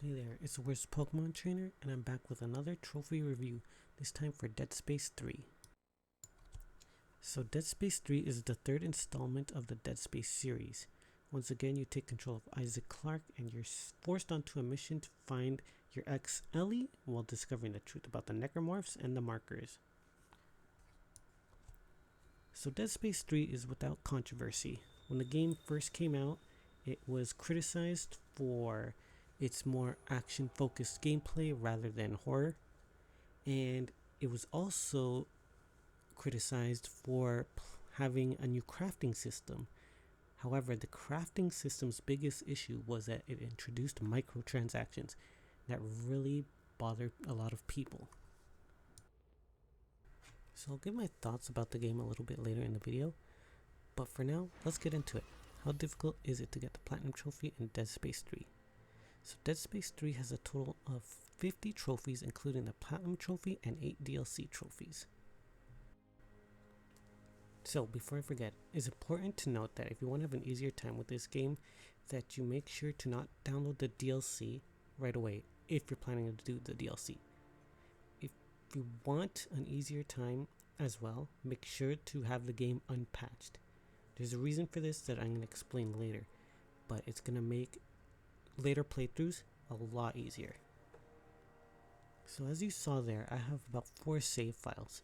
Hey there, it's the Worst Pokemon Trainer, and I'm back with another trophy review, this time for Dead Space 3. So Dead Space 3 is the third installment of the Dead Space series. Once again, you take control of Isaac Clarke and you're forced onto a mission to find your ex Ellie while discovering the truth about the necromorphs and the markers. So Dead Space 3 is without controversy. When the game first came out, it was criticized for its more action focused gameplay rather than horror, and it was also criticized for having a new crafting system. However, the crafting system's biggest issue was that it introduced microtransactions that really bothered a lot of people. So I'll give my thoughts about the game a little bit later in the video, but for now, let's get into it. How difficult is it to get the Platinum Trophy in Dead Space 3? So Dead Space 3 has a total of 50 trophies, including the Platinum Trophy and 8 DLC trophies. So before I forget, it's important to note that if you want to have an easier time with this game, that you make sure to not download the DLC right away if you're planning to do the DLC. If you want an easier time as well, make sure to have the game unpatched. There's a reason for this that I'm going to explain later, but it's going to make later playthroughs a lot easier. So as you saw there, I have about 4 save files.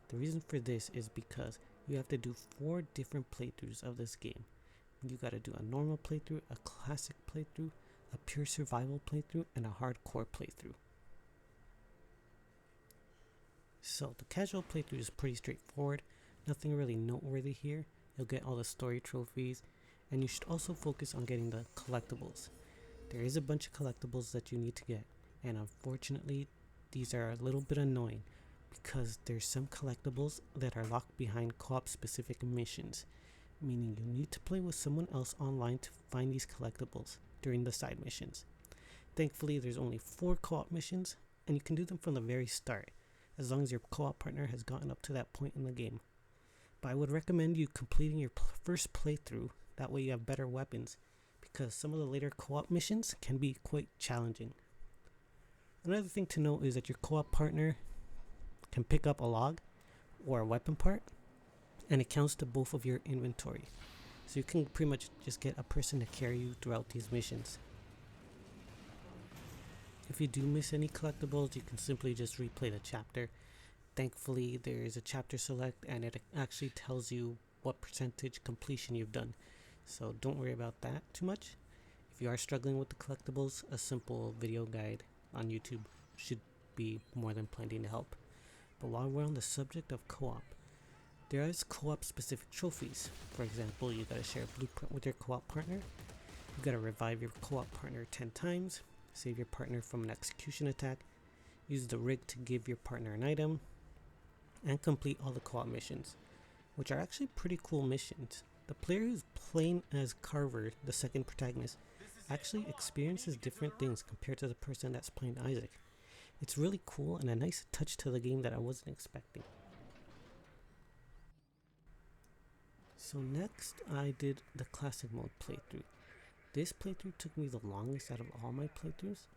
The reason for this is because you have to do 4 different playthroughs of this game. You gotta do a normal playthrough, a classic playthrough, a pure survival playthrough, and a hardcore playthrough. So the casual playthrough is pretty straightforward, nothing really noteworthy here. You'll get all the story trophies, and you should also focus on getting the collectibles. There is a bunch of collectibles that you need to get, and unfortunately these are a little bit annoying because there's some collectibles that are locked behind co-op specific missions, meaning you need to play with someone else online to find these collectibles during the side missions. Thankfully there's only 4 co-op missions, and you can do them from the very start as long as your co-op partner has gotten up to that point in the game. But I would recommend you completing your first playthrough, that way you have better weapons, because some of the later co-op missions can be quite challenging. Another thing to note is that your co-op partner can pick up a log or a weapon part, and it counts to both of your inventory. So you can pretty much just get a person to carry you throughout these missions. If you do miss any collectibles, you can simply just replay the chapter. Thankfully, there is a chapter select, and it actually tells you what percentage completion you've done. So don't worry about that too much. If you are struggling with the collectibles, a simple video guide on YouTube should be more than plenty to help. But while we're on the subject of co-op, there is co-op specific trophies. For example, you gotta share a blueprint with your co-op partner, you gotta revive your co-op partner 10 times, save your partner from an execution attack, use the rig to give your partner an item, and complete all the co-op missions, which are actually pretty cool missions. The player who's playing as Carver, the second protagonist, actually experiences different things compared to the person that's playing Isaac. It's really cool and a nice touch to the game that I wasn't expecting. So next I did the classic mode playthrough. This playthrough took me the longest out of all my playthroughs,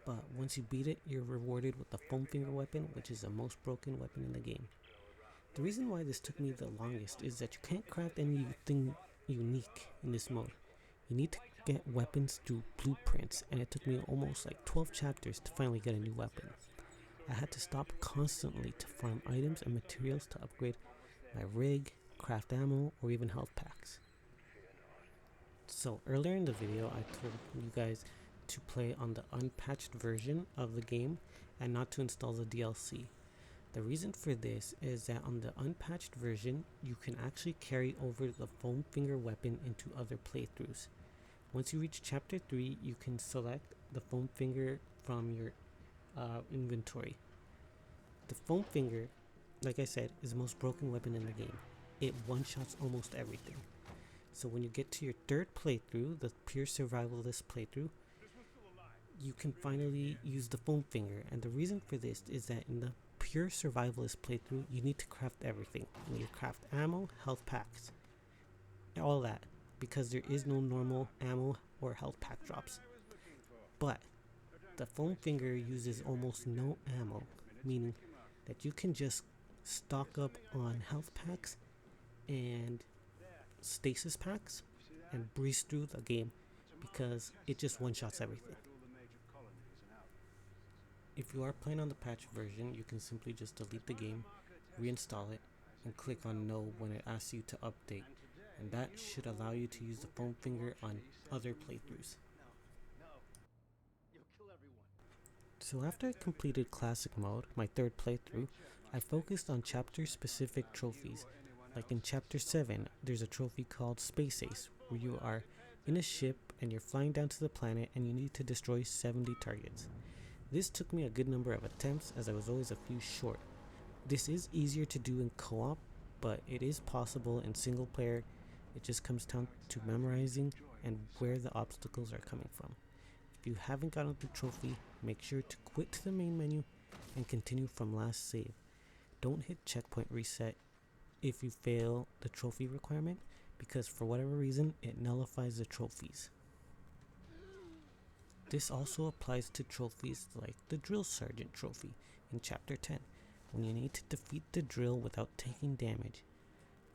but once you beat it, you're rewarded with the foam finger weapon, which is the most broken weapon in the game. The reason why this took me the longest is that you can't craft anything unique in this mode. You need to get weapons through blueprints, and it took me almost like 12 chapters to finally get a new weapon. I had to stop constantly to farm items and materials to upgrade my rig, craft ammo, or even health packs. So earlier in the video I told you guys to play on the unpatched version of the game and not to install the DLC. The reason for this is that on the unpatched version, you can actually carry over the foam finger weapon into other playthroughs. Once you reach chapter 3, you can select the foam finger from your inventory. The foam finger, like I said, is the most broken weapon in the game. It one-shots almost everything. So when you get to your third playthrough, the pure survivalist playthrough, you can finally use the foam finger. And the reason for this is that in the pure survivalist playthrough, you need to craft everything. You need to craft ammo, health packs, all that, because there is no normal ammo or health pack drops. But The foam finger uses almost no ammo, meaning that you can just stock up on health packs and stasis packs and breeze through the game because it just one-shots everything. If you are playing on the patch version, you can simply just delete the game, reinstall it, and click on no when it asks you to update, and that should allow you to use the foam finger on other playthroughs. So after I completed classic mode, my third playthrough, I focused on chapter specific trophies. Like in chapter 7, there's a trophy called Space Ace, where you are in a ship and you're flying down to the planet and you need to destroy 70 targets. This took me a good number of attempts as I was always a few short. This is easier to do in co-op, but it is possible in single player. It just comes down to memorizing and where the obstacles are coming from. If you haven't gotten the trophy, make sure to quit to the main menu and continue from last save. Don't hit checkpoint reset if you fail the trophy requirement, because for whatever reason it nullifies the trophies. This also applies to trophies like the Drill Sergeant trophy in chapter 10, when you need to defeat the drill without taking damage.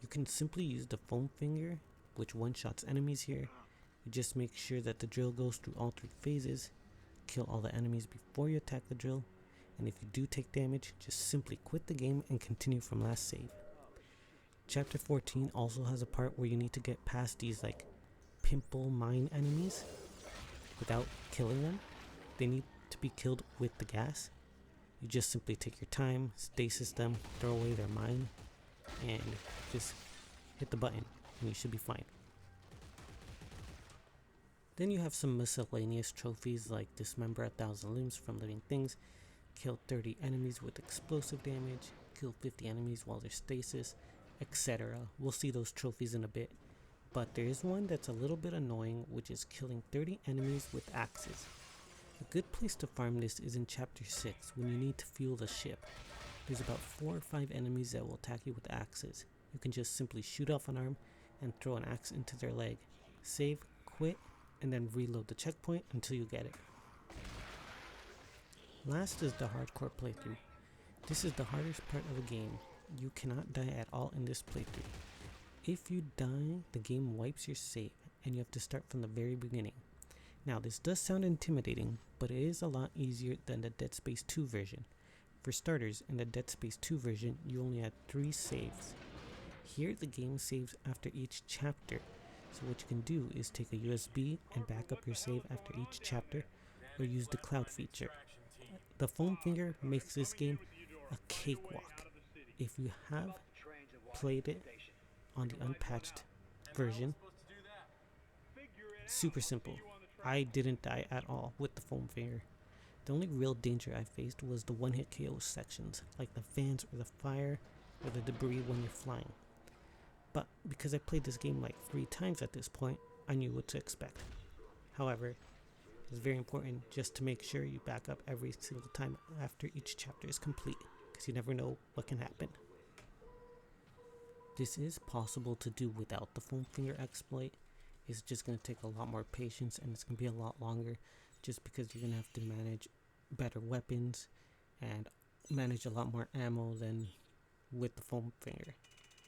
You can simply use the foam finger, which one-shots enemies here. You just make sure that the drill goes through all 3 phases, kill all the enemies before you attack the drill, and if you do take damage, just simply quit the game and continue from last save. Chapter 14 also has a part where you need to get past these like pimple mine enemies without killing them. They need to be killed with the gas. You just simply take your time, stasis them, throw away their mine, and just hit the button and you should be fine. Then you have some miscellaneous trophies like dismember 1,000 limbs from living things, kill 30 enemies with explosive damage, kill 50 enemies while they're stasis, etc. We'll see those trophies in a bit. But there is one that's a little bit annoying, which is killing 30 enemies with axes. A good place to farm this is in chapter 6 when you need to fuel the ship. There's about 4 or 5 enemies that will attack you with axes. You can just simply shoot off an arm and throw an axe into their leg. Save, quit, and then reload the checkpoint until you get it. Last is the hardcore playthrough. This is the hardest part of the game. You cannot die at all in this playthrough. If you die, the game wipes your save and you have to start from the very beginning. Now this does sound intimidating, but it is a lot easier than the Dead Space 2 version. For starters, in the Dead Space 2 version, you only had 3 saves. Here the game saves after each chapter, so what you can do is take a USB and back up your save after each chapter, or use the cloud feature. The foam finger makes this game a cakewalk. If you have played it on the unpatched version, super simple. I didn't die at all with the foam finger. The only real danger I faced was the one-hit KO sections, like the fans or the fire or the debris when you're flying. But because I played this game like 3 times at this point, I knew what to expect. However, it's very important just to make sure you back up every single time after each chapter is complete, because you never know what can happen. This is possible to do without the foam finger exploit. It's just going to take a lot more patience and it's going to be a lot longer, just because you're going to have to manage better weapons and manage a lot more ammo than with the foam finger,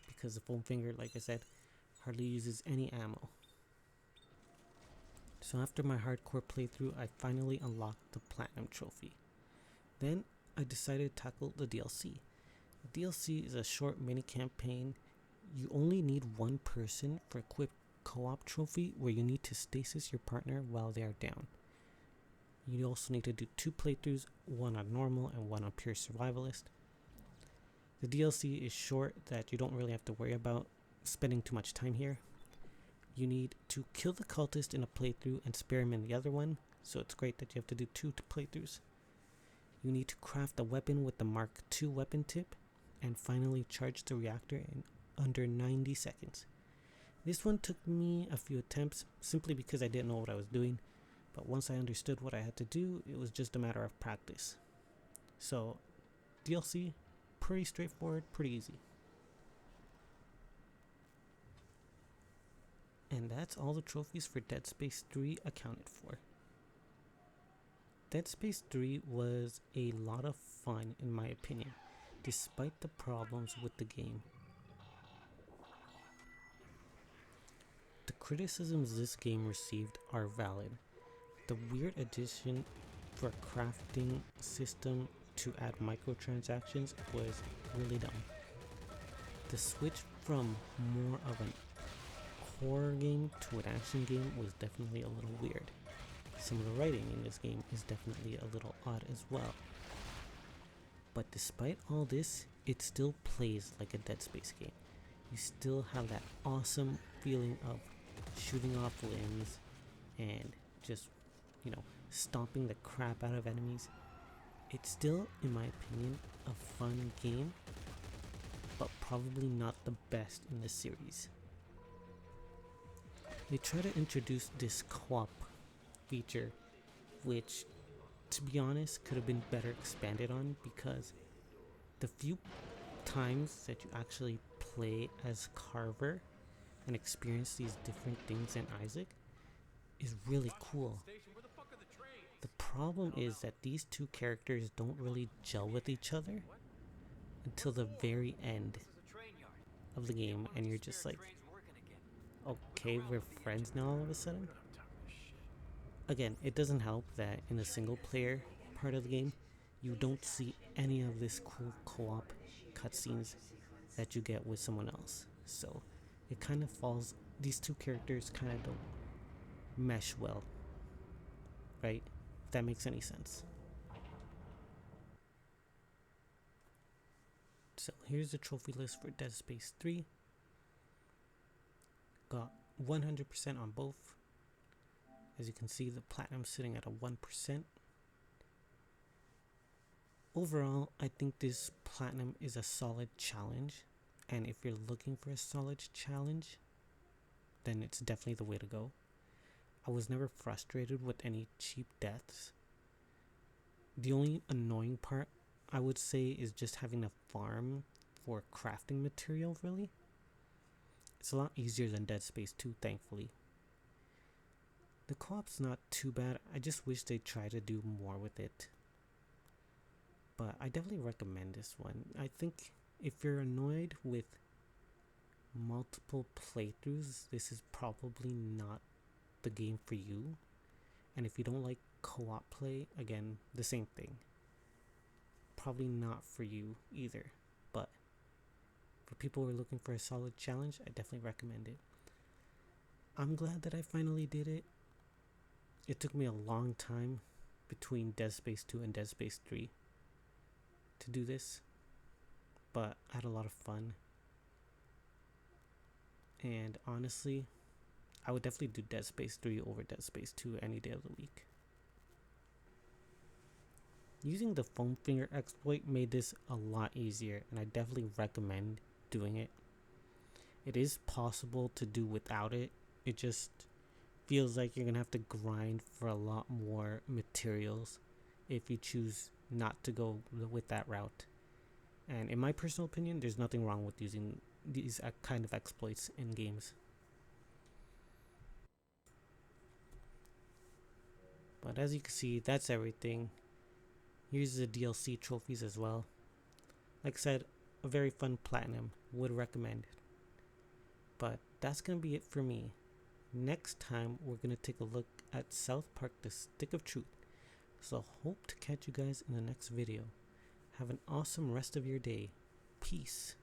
because the foam finger, like I said, hardly uses any ammo. So after my hardcore playthrough, I finally unlocked the platinum trophy. Then I decided to tackle the DLC. The DLC is a short mini campaign. You only need 1 person for a quick co-op trophy where you need to stasis your partner while they are down. You also need to do 2 playthroughs, one on normal and one on pure survivalist. The DLC is short that you don't really have to worry about spending too much time here. You need to kill the cultist in a playthrough and spare him in the other one, so it's great that you have to do 2 playthroughs. You need to craft a weapon with the Mark II weapon tip, and finally charge the reactor in under 90 seconds. This one took me a few attempts simply because I didn't know what I was doing, but once I understood what I had to do, it was just a matter of practice. So, DLC, pretty straightforward, pretty easy. And that's all the trophies for Dead Space 3 accounted for. Dead Space 3 was a lot of fun in my opinion, despite the problems with the game. The criticisms this game received are valid. The weird addition for a crafting system to add microtransactions was really dumb. The switch from more of an horror game to an action game was definitely a little weird. Some of the writing in this game is definitely a little odd as well. But despite all this, it still plays like a Dead Space game. You still have that awesome feeling of shooting off limbs and just, stomping the crap out of enemies. It's still, in my opinion, a fun game, but probably not the best in the series. They try to introduce this co-op feature, which, to be honest, could have been better expanded on, because the few times that you actually play as Carver and experience these different things in Isaac is really cool. The problem is that these two characters don't really gel with each other until the very end of the game, and you're just like, okay, we're friends now all of a sudden. Again, it doesn't help that in the single player part of the game, you don't see any of this cool co-op cutscenes that you get with someone else. So it kind of falls, these two characters kind of don't mesh well, right? If that makes any sense. So here's the trophy list for Dead Space 3. Got 100% on both. As you can see, the platinum sitting at a 1%. Overall, I think this platinum is a solid challenge, and if you're looking for a solid challenge, then it's definitely the way to go. I was never frustrated with any cheap deaths. The only annoying part, I would say, is just having to farm for crafting material, really. It's a lot easier than Dead Space 2, thankfully. The co-op's not too bad. I just wish they tried to do more with it. But I definitely recommend this one. I think if you're annoyed with multiple playthroughs, this is probably not the game for you. And if you don't like co-op play, again, the same thing. Probably not for you either. But for people who are looking for a solid challenge, I definitely recommend it. I'm glad that I finally did it. It took me a long time between Dead Space 2 and Dead Space 3 to do this, but I had a lot of fun. And honestly, I would definitely do Dead Space 3 over Dead Space 2 any day of the week. Using the foam finger exploit made this a lot easier, and I definitely recommend doing it. It is possible to do without it. It just feels like you're gonna have to grind for a lot more materials if you choose not to go with that route. And in my personal opinion, there's nothing wrong with using these kind of exploits in games. But as you can see, that's everything. Here's the DLC trophies as well. Like I said, a very fun platinum. Would recommend. But that's gonna be it for me. Next time, we're gonna take a look at South Park: The Stick of Truth. So hope to catch you guys in the next video. Have an awesome rest of your day. Peace.